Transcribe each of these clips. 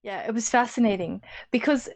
Yeah, it was fascinating because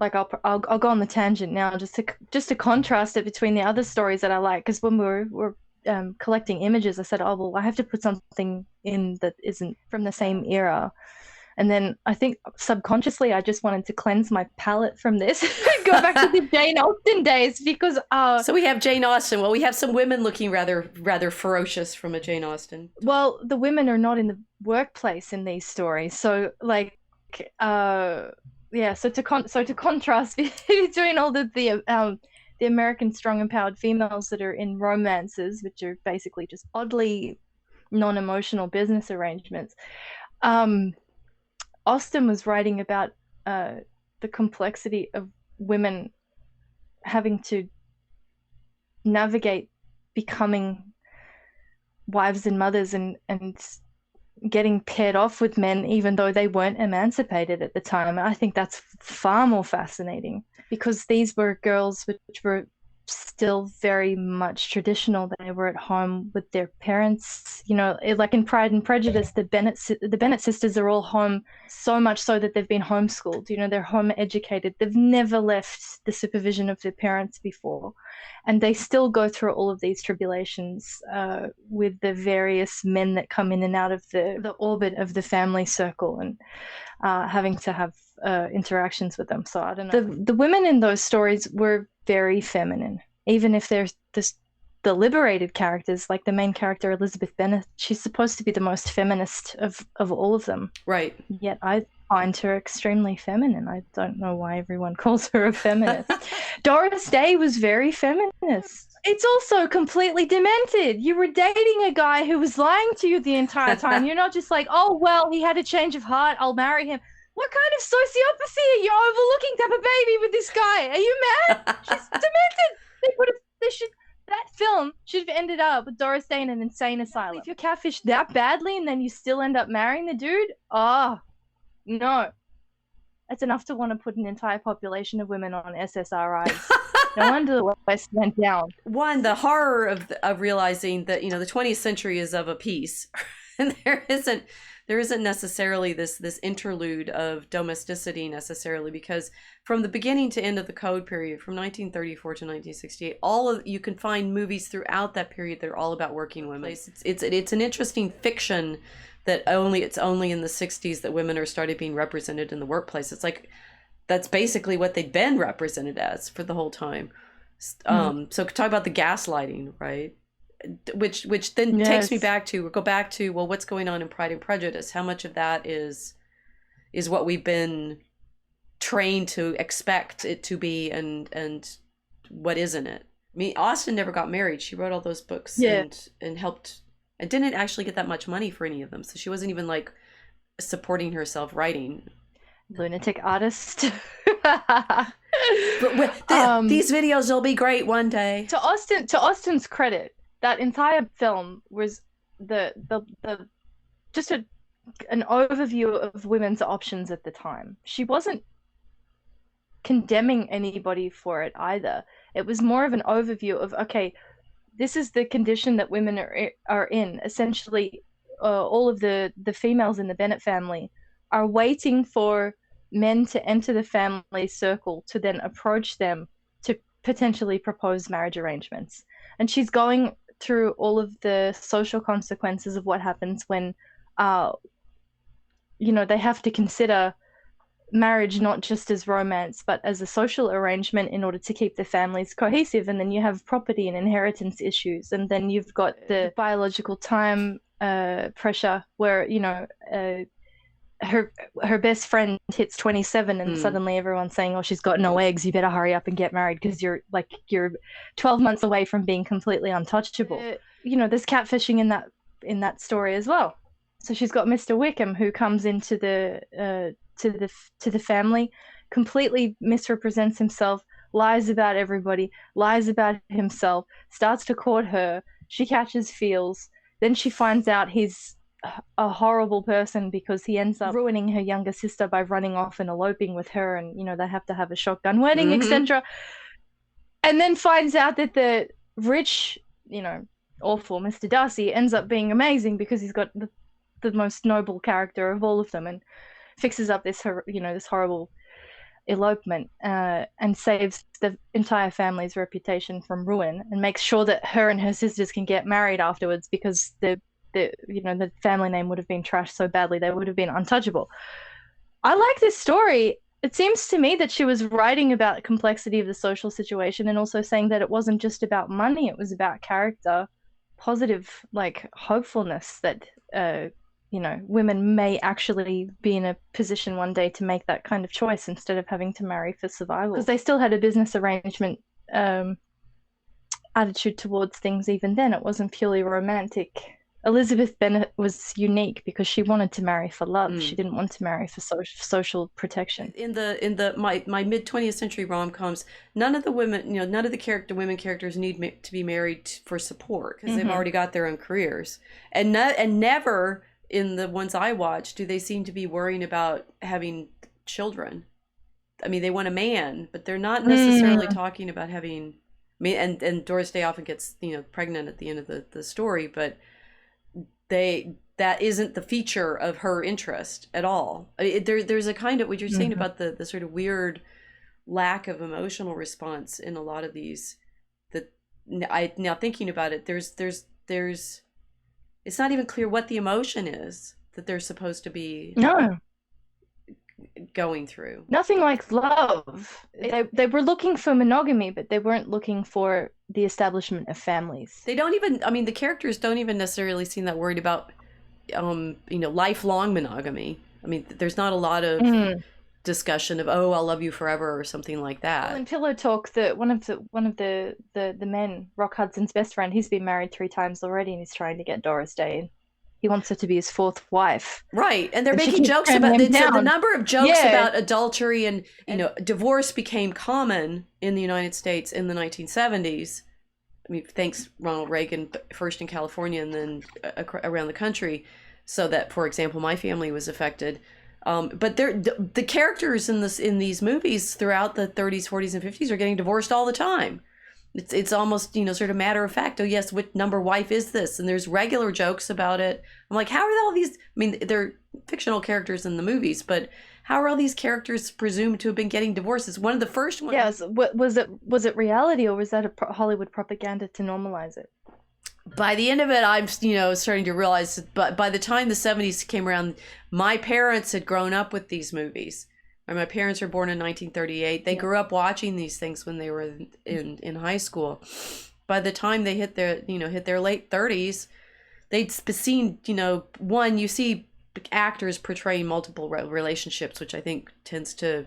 like I'll go on the tangent now just to contrast it between the other stories that I like, because when we're collecting images, I said, oh well, I have to put something in that isn't from the same era. And then I think subconsciously I just wanted to cleanse my palate from this and go back to the Jane Austen days because So we have Jane Austen. Well, we have some women looking rather ferocious from a Jane Austen. well, the women are not in the workplace in these stories. So like uh yeah, so to contrast between all the American strong empowered females that are in romances, which are basically just oddly non-emotional business arrangements. Um Austen was writing about uh the complexity of women having to navigate becoming wives and mothers and getting paired off with men even though they weren't emancipated at the time. I think that's far more fascinating because these were girls which were still very much traditional. They were at home with their parents. Like in Pride and Prejudice, the Bennett sisters are all home, so much so that they've been homeschooled. They're home educated. They've never left the supervision of their parents before, and they still go through all of these tribulations with the various men that come in and out of the orbit of the family circle, and having to have interactions with them. So I don't know. The women in those stories were very feminine, even if they're the liberated characters, like the main character Elizabeth Bennett. She's supposed to be the most feminist of all of them. Right. Yet I find her extremely feminine. I don't know why everyone calls her a feminist. Doris Day was very feminist. It's also completely demented. You were dating a guy who was lying to you the entire time. You're not just like, oh, well, he had a change of heart, I'll marry him. What kind of sociopathy are you overlooking to have a baby with this guy? Are you mad? She's demented. That film should have ended up with Doris Day in an insane asylum. If you're catfished that badly and then you still end up marrying the dude, oh, no. That's enough to want to put an entire population of women on SSRIs. No wonder the West went down. One, the horror of realizing that the 20th century is of a piece, and there isn't necessarily this interlude of domesticity necessarily, because from the beginning to end of the Code period, from 1934 to 1968, you can find movies throughout that period that are all about working women. It's an interesting fiction that it's only in the 60s that women are started being represented in the workplace. It's like that's basically what they'd been represented as for the whole time. So talk about the gaslighting, right? Which then takes me back to well, what's going on in Pride and Prejudice? How much of that is what we've been trained to expect it to be, and what isn't it? I mean, Austen never got married. She wrote all those books and helped, and didn't actually get that much money for any of them. So she wasn't even like supporting herself writing. Lunatic artist. These videos will be great one day. To Austen's credit, that entire film was just an overview of women's options at the time. She wasn't condemning anybody for it either. It was more of an overview of, okay, this is the condition that women are in. Essentially, all of the females in the Bennett family are waiting for men to enter the family circle to then approach them to potentially propose marriage arrangements. And she's going through all of the social consequences of what happens when they have to consider marriage not just as romance but as a social arrangement in order to keep the families cohesive. And then you have property and inheritance issues, and then you've got the biological time pressure where her best friend hits 27 and suddenly everyone's saying, oh, she's got no eggs, you better hurry up and get married because you're 12 months away from being completely untouchable. There's catfishing in that story as well. So she's got Mr. Wickham, who comes into the family, completely misrepresents himself, lies about everybody, lies about himself, starts to court her. She catches feels. Then she finds out he's a horrible person because he ends up ruining her younger sister by running off and eloping with her, and they have to have a shotgun wedding, etc. And then finds out that the rich, awful Mr. Darcy ends up being amazing because he's got the the most noble character of all of them, and fixes up this this horrible elopement, and saves the entire family's reputation from ruin, and makes sure that her and her sisters can get married afterwards, because the family name would have been trashed so badly they would have been untouchable. I like this story. It seems to me that she was writing about the complexity of the social situation, and also saying that it wasn't just about money, it was about character, positive, like, hopefulness that women may actually be in a position one day to make that kind of choice instead of having to marry for survival. Because they still had a business arrangement attitude towards things even then. It wasn't purely romantic. Elizabeth Bennett was unique because she wanted to marry for love. She didn't want to marry for social protection. In my mid 20th century rom-coms, none of the women, none of the women characters need to be married for support, because they've already got their own careers, and never in the ones I watch do they seem to be worrying about having children. I mean, they want a man, but they're not necessarily talking about having. I mean, and Doris Day often gets pregnant at the end of the story, but that isn't the feature of her interest at all. There's a kind of what you're saying about the sort of weird lack of emotional response in a lot of these. Now thinking about it, there's it's not even clear what the emotion is that they're supposed to be going through. Nothing like love. They were looking for monogamy, but they weren't looking for the establishment of families. They don't even, I mean, the characters don't even necessarily seem that worried about lifelong monogamy. I mean, there's not a lot of discussion of, oh, I'll love you forever or something like that. Well, in Pillow Talk, one of the men, Rock Hudson's best friend, he's been married 3 times already, and he's trying to get Doris Day. He wants her to be his 4th wife. Right. And they're making jokes about it. So the number of jokes about adultery and divorce became common in the United States in the 1970s. I mean, thanks Ronald Reagan, first in California and then around the country, so that, for example, my family was affected. But the characters in these movies throughout the 30s, 40s, and 50s are getting divorced all the time. It's almost, sort of matter of fact. Oh, yes, what number wife is this? And there's regular jokes about it. I'm like, how are all these? I mean, they're fictional characters in the movies, but how are all these characters presumed to have been getting divorces? One of the first ones. Yes. Was it reality, or was that a Hollywood propaganda to normalize it? By the end of it, I'm starting to realize. But by the time the 70s came around, my parents had grown up with these movies. My parents were born in 1938. They grew up watching these things when they were in high school. By the time they hit their late 30s, they'd seen, you see actors portraying multiple relationships, which I think tends to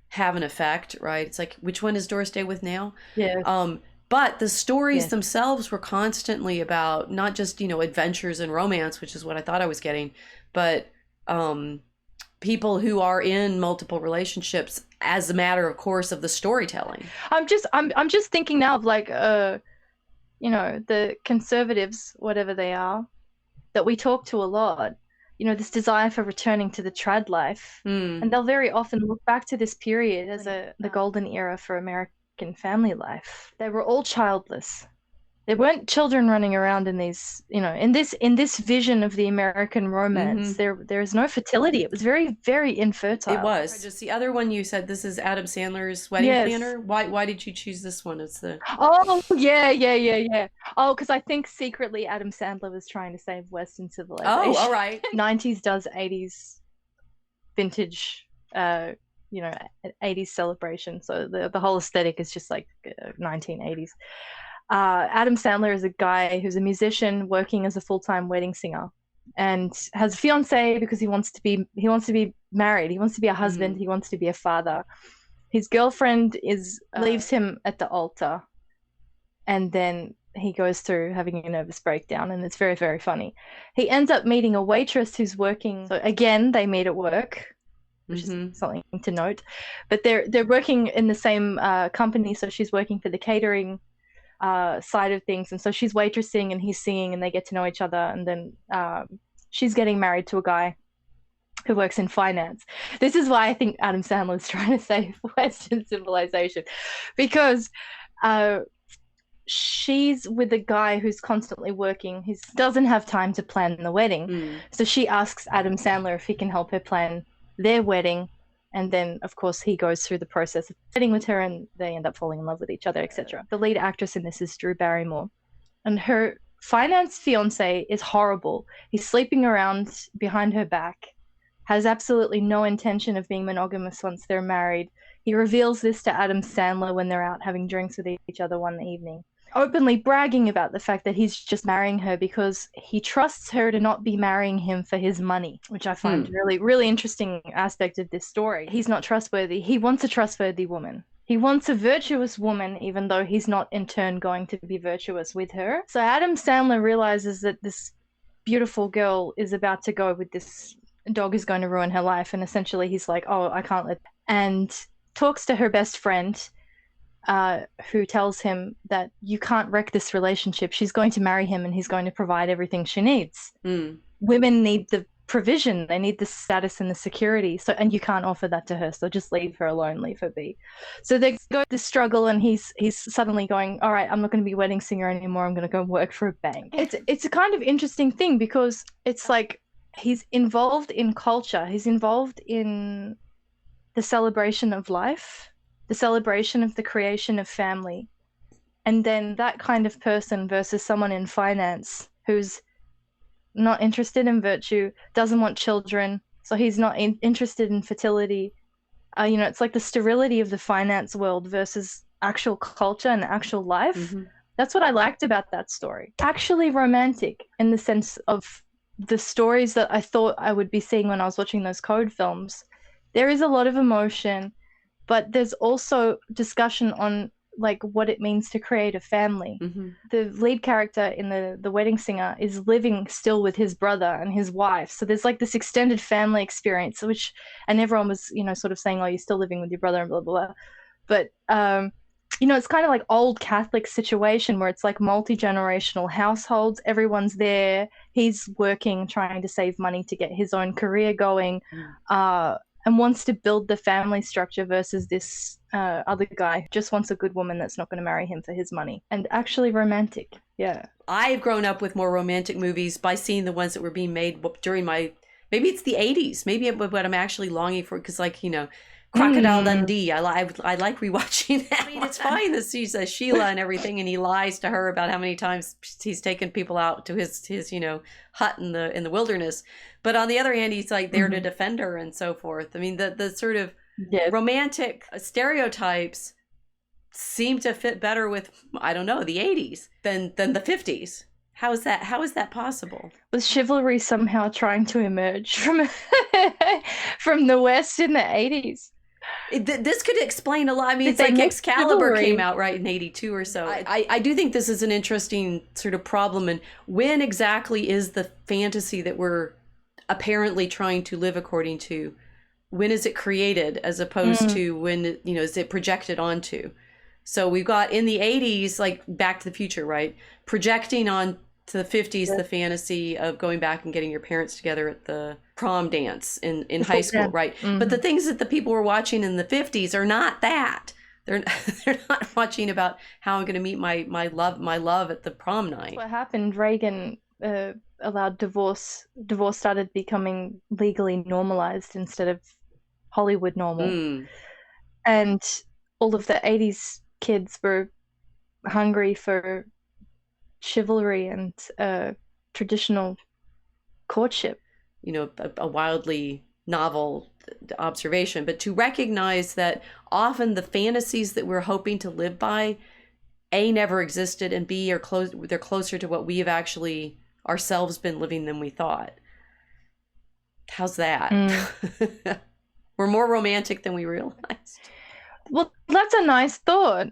have an effect, right? It's like, which one is Doris Day with now? Yeah. But the stories themselves were constantly about not just, adventures and romance, which is what I thought I was getting, but people who are in multiple relationships as a matter of course of the storytelling. I'm just thinking now of, like, the conservatives, whatever they are, that we talk to a lot, this desire for returning to the trad life. And they'll very often look back to this period as the golden era for American family life. They were all childless. There weren't children running around in these, in this vision of the American romance. There is no fertility. It was very, very infertile. It was. Just the other one you said, this is Adam Sandler's Wedding Planner. Why did you choose this one? It's the. Oh yeah. Oh, because I think secretly Adam Sandler was trying to save Western civilization. Oh, all right. 90s does 80s vintage, 80s celebration. So the whole aesthetic is just like 1980s. Adam Sandler is a guy who's a musician working as a full-time wedding singer, and has a fiance because he wants to be married. He wants to be a husband. He wants to be a father. His girlfriend leaves him at the altar, and then he goes through having a nervous breakdown, and it's very, very funny. He ends up meeting a waitress who's working. So again, they meet at work, which is something to note. But they're working in the same company, so she's working for the catering side of things, and so she's waitressing and he's singing, and they get to know each other, and then she's getting married to a guy who works in finance. This is why I think Adam Sandler is trying to save Western civilization, because she's with a guy who's constantly working. He doesn't have time to plan the wedding. So she asks Adam Sandler if he can help her plan their wedding. And then, of course, he goes through the process of wedding with her, and they end up falling in love with each other, etc. The lead actress in this is Drew Barrymore. And her finance fiance is horrible. He's sleeping around behind her back, has absolutely no intention of being monogamous once they're married. He reveals this to Adam Sandler when they're out having drinks with each other one evening, openly bragging about the fact that he's just marrying her because he trusts her to not be marrying him for his money, which I find really, really interesting aspect of this story. He's not trustworthy. He wants a trustworthy woman. He wants a virtuous woman, even though he's not in turn going to be virtuous with her. So Adam Sandler realizes that this beautiful girl is about to go with this dog who's going to ruin her life. And essentially he's like, oh, I can't let... And talks to her best friend, who tells him that you can't wreck this relationship. She's going to marry him and he's going to provide everything she needs. Women need the provision. They need the status and the security. So, and you can't offer that to her. So just leave her alone, leave her be. So they go this struggle, and he's suddenly going, all right, I'm not going to be a wedding singer anymore. I'm going to go work for a bank. It's a kind of interesting thing because it's like he's involved in culture. He's involved in the celebration of life, the celebration of the creation of family. And then that kind of person versus someone in finance who's not interested in virtue, doesn't want children, so he's not interested in fertility. It's like the sterility of the finance world versus actual culture and actual life. That's what I liked about that story. Actually romantic in the sense of the stories that I thought I would be seeing when I was watching those Code films. There is a lot of emotion, but there's also discussion on like what it means to create a family. The lead character in the Wedding Singer is living still with his brother and his wife. So there's like this extended family experience, and everyone was, sort of saying, oh, you're still living with your brother and blah, blah, blah. But, it's kind of like old Catholic situation where it's like multi-generational households. Everyone's there. He's working, trying to save money to get his own career going. And wants to build the family structure versus this other guy who just wants a good woman that's not going to marry him for his money. And actually romantic. Yeah. I've grown up with more romantic movies by seeing the ones that were being made during maybe it's the 80s. Maybe what I'm actually longing for, because Crocodile Dundee. I like rewatching that. I mean, it's fine that she's a Sheila and everything, and he lies to her about how many times he's taken people out to his hut in the wilderness. But on the other hand, he's like there to defend her and so forth. I mean, the sort of romantic stereotypes seem to fit better with, I don't know, the 80s than the 50s. How is that possible? Was chivalry somehow trying to emerge from from the West in the 80s? This could explain a lot. I mean, it's like Excalibur came out right in 82 or so. I do think this is an interesting sort of problem. And when exactly is the fantasy that we're apparently trying to live according to, when is it created as opposed to when, is it projected onto? So we've got in the 80s, like Back to the Future, right? Projecting on to the 50s, the fantasy of going back and getting your parents together at the prom dance in high school, right? But the things that the people were watching in the 50s are not that. They're not watching about how I'm going to meet my love at the prom night. What happened? Reagan allowed divorce. Divorce started becoming legally normalized instead of Hollywood normal. And all of the 80s kids were hungry for chivalry and traditional courtship. A wildly novel observation, but to recognize that often the fantasies that we're hoping to live by, A, never existed, and B, they're closer to what we have actually ourselves been living than we thought. How's that? We're more romantic than we realized. Well, that's a nice thought.